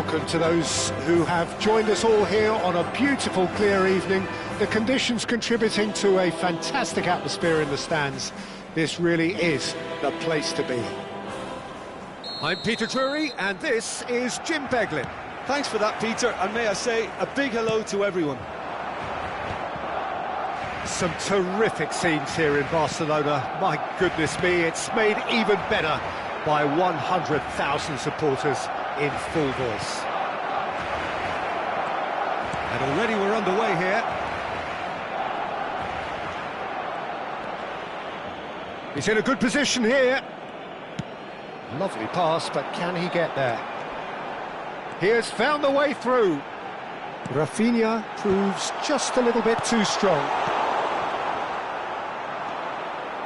Welcome to those who have joined us all here on a beautiful, clear evening. The conditions contributing to a fantastic atmosphere in the stands. This really is the place to be. I'm Peter Drury, and this is Jim Beglin. Thanks for that, Peter, and may I say a big hello to everyone. Some terrific scenes here in Barcelona. My goodness me, it's made even better by 100,000 supporters in full voice. And already we're underway here. He's in a good position here. Lovely pass, but can he get there? He has found the way through. Rafinha proves just a little bit too strong.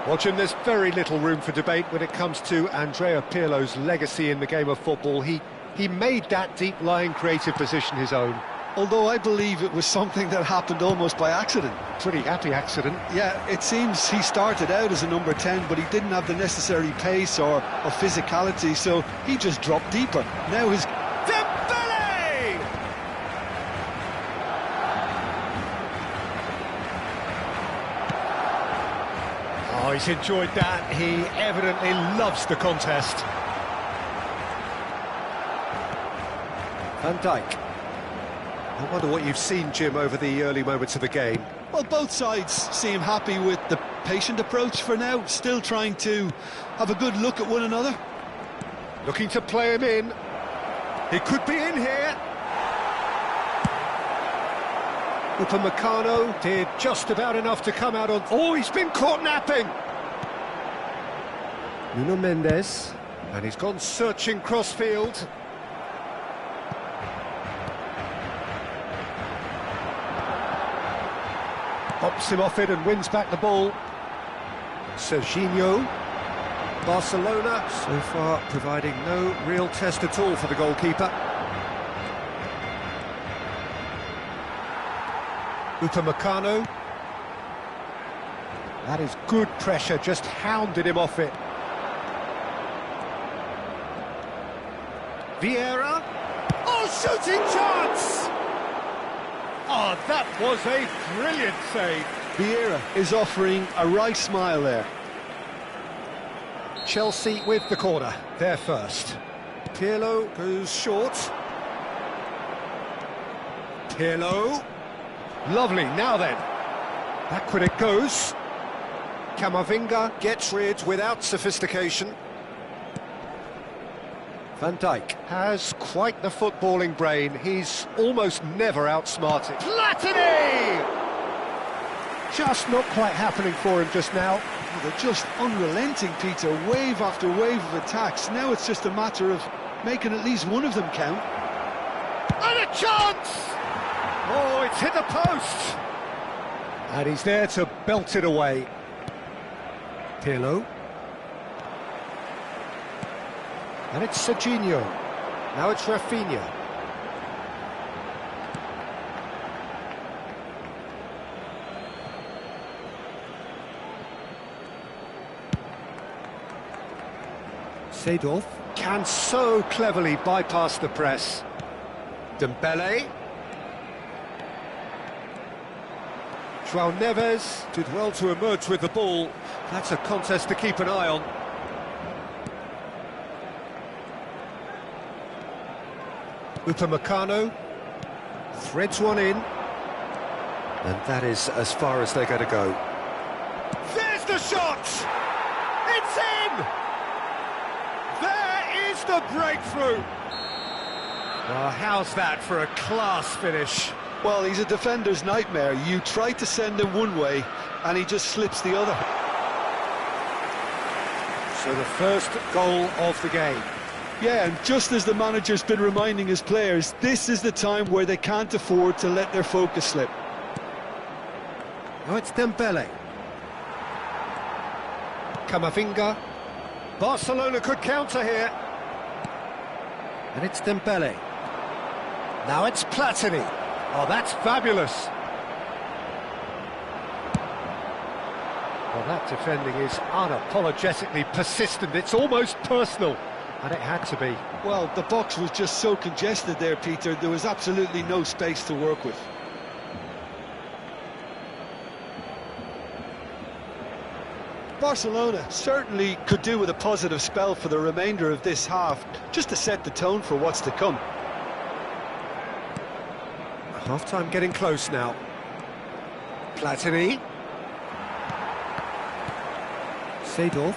Watching, there's very little room for debate when it comes to Andrea Pirlo's legacy in the game of football. He made that deep-lying creative position his own. Although I believe it was something that happened almost by accident. Pretty happy accident. Yeah, it seems he started out as a number 10, but he didn't have the necessary pace or physicality, so he just dropped deeper. Now his... Dembele! Oh, he's enjoyed that. He evidently loves the contest. Van Dijk. I wonder what you've seen, Jim, over the early moments of the game. Well, both sides seem happy with the patient approach for now, still trying to have a good look at one another. Looking to play him in. He could be in here. Upamecano did just about enough to come out on... Oh, he's been caught napping! Nuno Mendes, and he's gone searching crossfield. Pops him off it and wins back the ball. Serginho. Barcelona, so far, providing no real test at all for the goalkeeper. Upamecano. That is good pressure, just hounded him off it. Vieira. Oh, shooting chance! Oh, that was a brilliant save. Vieira is offering a right smile there. Chelsea with the corner, they're first. Pirlo goes short. Pirlo. Lovely, now then. Backward it goes. Camavinga gets rid without sophistication. Van Dijk has quite the footballing brain. He's almost never outsmarted. Platini! Just not quite happening for him just now. Oh, they're just unrelenting, Peter. Wave after wave of attacks. Now it's just a matter of making at least one of them count. And a chance! Oh, it's hit the post! And he's there to belt it away. Pirlo. And it's Serginho. Now it's Rafinha. Seedorf can so cleverly bypass the press. Dembele. João Neves did well to emerge with the ball. That's a contest to keep an eye on. Upamecano threads one in, and that is as far as they're going to go. There's the shot! It's in! There is the breakthrough! Oh, how's that for a class finish? Well, he's a defender's nightmare. You try to send him one way, and he just slips the other. So the first goal of the game. Yeah, and just as the manager's been reminding his players, this is the time where they can't afford to let their focus slip. Now it's Dembele. Camavinga. Barcelona could counter here. And it's Dembele. Now it's Platini. Oh, that's fabulous. Well, that defending is unapologetically persistent. It's almost personal. and it had to be. Well, the box was just so congested there, Peter. There was absolutely no space to work with. Barcelona certainly could do with a positive spell for the remainder of this half, just to set the tone for what's to come. Half-time getting close now. Platini. Seedorf.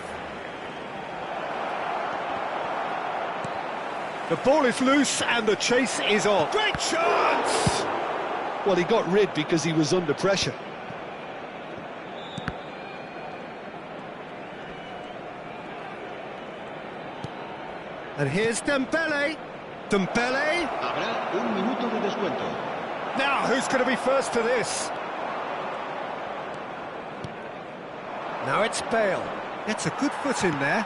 The ball is loose and the chase is on. Great chance! Well, he got rid because he was under pressure. And here's Dembele. Dembele. Habrá un minuto de descuento. Now, who's going to be first to this? Now it's Bale. Gets a good foot in there.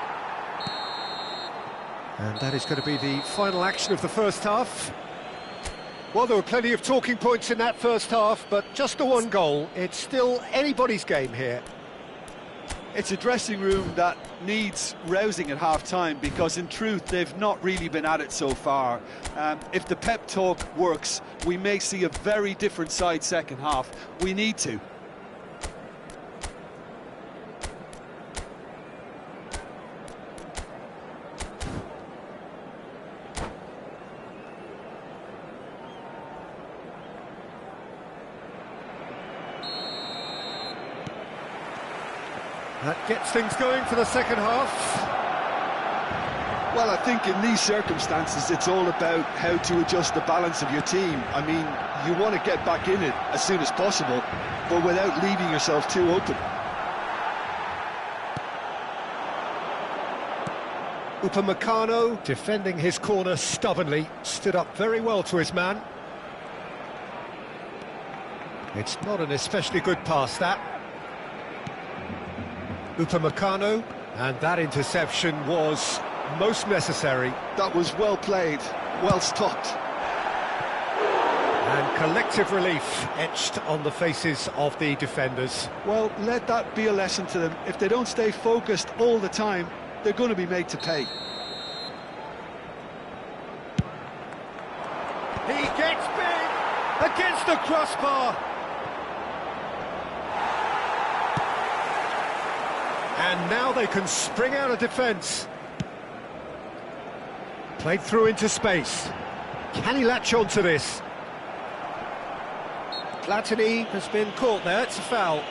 And that is going to be the final action of the first half. Well, there were plenty of talking points in that first half, but just the one goal. It's still anybody's game here. It's a dressing room that needs rousing at half-time, because in truth they've not really been at it so far. If the pep talk works, we may see a very different side second half. We need to. That gets things going for the second half. Well, I think in these circumstances it's all about how to adjust the balance of your team. I mean, you want to get back in it as soon as possible, but without leaving yourself too open. Upamecano, defending his corner stubbornly, stood up very well to his man. It's not an especially good pass, that. Upamecano, and that interception was most necessary. That was well played, well stopped. And collective relief etched on the faces of the defenders. Well, let that be a lesson to them. If they don't stay focused all the time, they're going to be made to pay. He gets big against the crossbar. And now they can spring out of defence. Played through into space. Can he latch on to this? Platini has been caught there, it's a foul.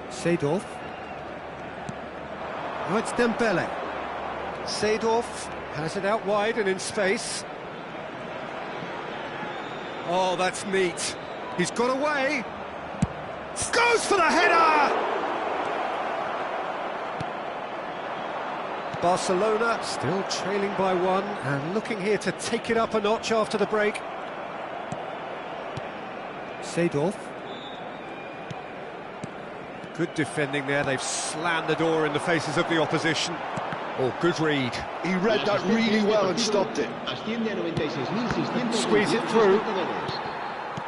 Seedorf. Now it's Dembele. Seedorf has it out wide and in space. Oh, that's neat. He's got away. Goes for the header! Barcelona still trailing by one and looking here to take it up a notch after the break. Seedorf. Good defending there. They've slammed the door in the faces of the opposition. Oh, good read. He read that really well and stopped it. Squeeze it through.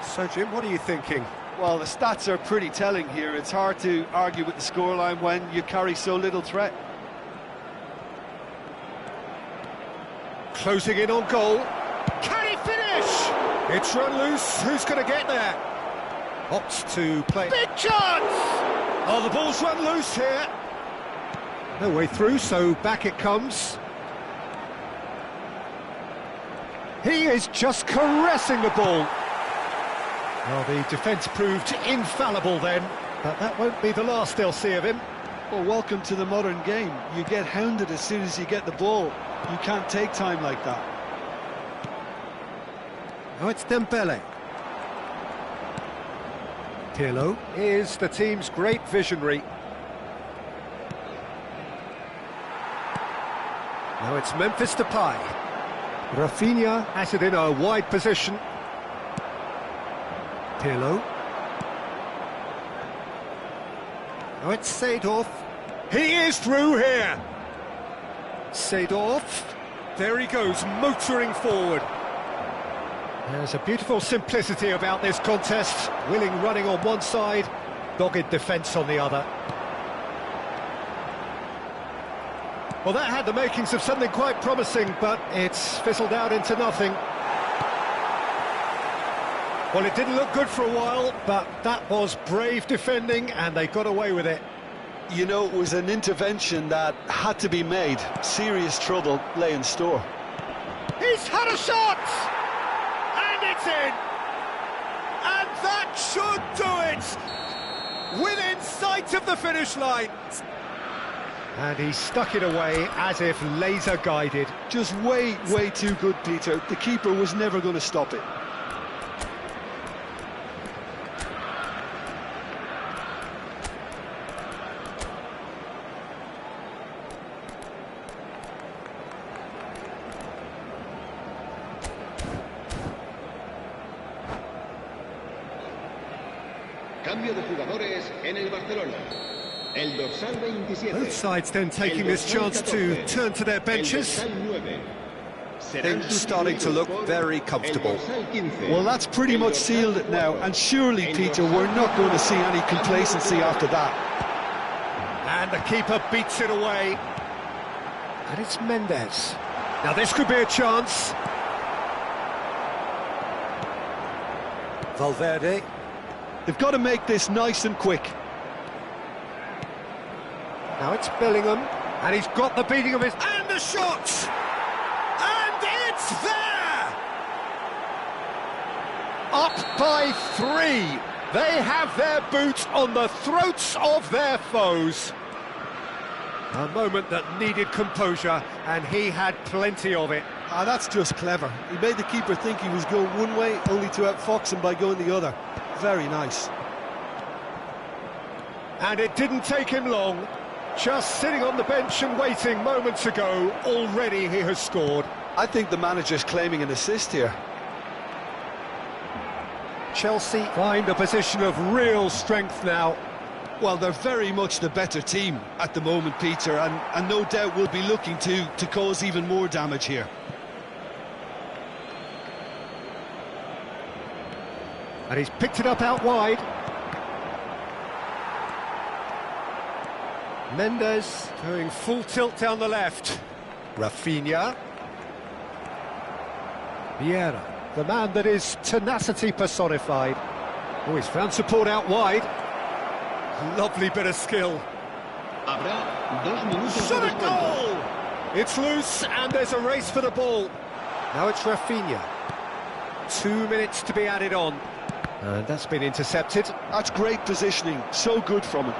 So, Jim, what are you thinking? Well, the stats are pretty telling here. It's hard to argue with the scoreline when you carry so little threat. Closing in on goal. Can he finish? It's run loose. Who's going to get there? Opts to play. Big chance! Oh, the ball's run loose here. No way through, so back it comes. He is just caressing the ball. Well, the defence proved infallible then, but that won't be the last they'll see of him. Well, welcome to the modern game. You get hounded as soon as you get the ball. You can't take time like that. Now it's Dembele. Pirlo is the team's great visionary. Now it's Memphis Depay. Rafinha has it in a wide position. Pirlo. Now it's Seedorf. He is through here. Seedorf. There he goes, motoring forward. There's a beautiful simplicity about this contest. Willing running on one side, dogged defence on the other. Well, that had the makings of something quite promising, but it's fizzled out into nothing. Well, it didn't look good for a while, but that was brave defending, and they got away with it. You know, it was an intervention that had to be made. Serious trouble lay in store. He's had a shot! And it's in! And that should do it! Within sight of the finish line. And he stuck it away as if laser-guided. Just way too good, Peter. The keeper was never going to stop it. Cambio de jugadores en el Barcelona. El dorsal 27. Both sides then taking this chance to turn to their benches. Things starting to look very comfortable. Well, that's pretty much sealed it now, and surely, Peter, we're not going to see any complacency after that. And the keeper beats it away. And it's Mendes. Now this could be a chance. Valverde. They've got to make this nice and quick. Now it's Bellingham, and he's got the beating of his... And the shot! And it's there! Up by 3. They have their boot on the throats of their foes. A moment that needed composure, and he had plenty of it. Ah, that's just clever. He made the keeper think he was going one way, only to outfox him by going the other. Very nice. And it didn't take him long. Just sitting on the bench and waiting moments ago, already he has scored. I think the manager's claiming an assist here. Chelsea find a position of real strength now. Well, they're very much the better team at the moment, Peter, and no doubt will be looking to cause even more damage here. And he's picked it up out wide. Mendes doing full tilt down the left. Rafinha. Vieira, the man that is tenacity personified. Oh, he's found support out wide. Lovely bit of skill. Habrá 2 minutos Shot de a descuento. goal! It's loose and there's a race for the ball. Now it's Rafinha. 2 minutes to be added on. And that's been intercepted. That's great positioning, so good from him.